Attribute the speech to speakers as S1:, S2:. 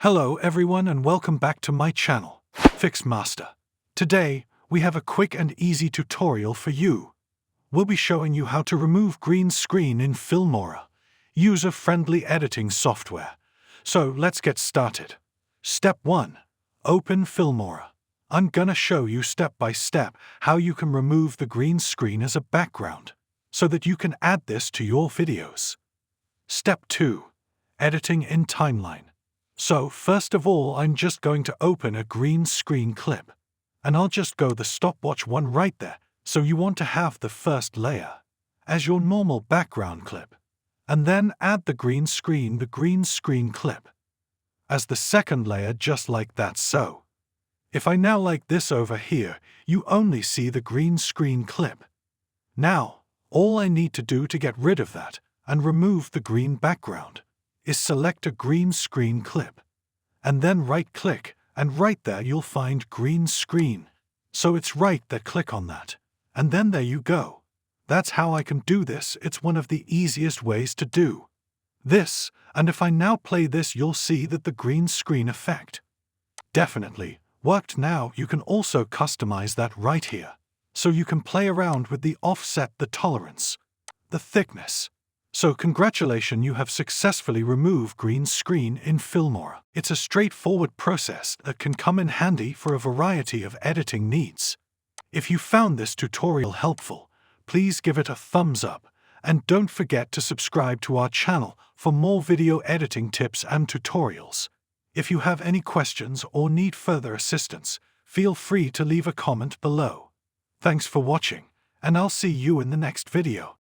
S1: Hello everyone and welcome back to my channel, Fixmaster. Today, we have a quick and easy tutorial for you. We'll be showing you how to remove green screen in Filmora, user-friendly editing software. So let's get started. Step 1. Open Filmora. I'm gonna show you step by step how you can remove the green screen as a background, so that you can add this to your videos. Step 2. Editing in timeline. So, first of all, I'm just going to open a green screen clip. And I'll just go the stopwatch one right there, so you want to have the first layer as your normal background clip. And then add the green screen clip as the second layer, just like that so. If I now like this over here, you only see the green screen clip. Now, all I need to do to get rid of that and remove the green background is select a green screen clip, and then right-click, and right there you'll find green screen. So it's right there, click on that, and then there you go. That's how I can do this. It's one of the easiest ways to do this, and if I now play this, you'll see that the green screen effect definitely worked. Now you can also customize that right here, so you can play around with the offset, the tolerance, the thickness. So congratulations, you have successfully removed green screen in Filmora. It's a straightforward process that can come in handy for a variety of editing needs. If you found this tutorial helpful, please give it a thumbs up, and don't forget to subscribe to our channel for more video editing tips and tutorials. If you have any questions or need further assistance, feel free to leave a comment below. Thanks for watching, and I'll see you in the next video.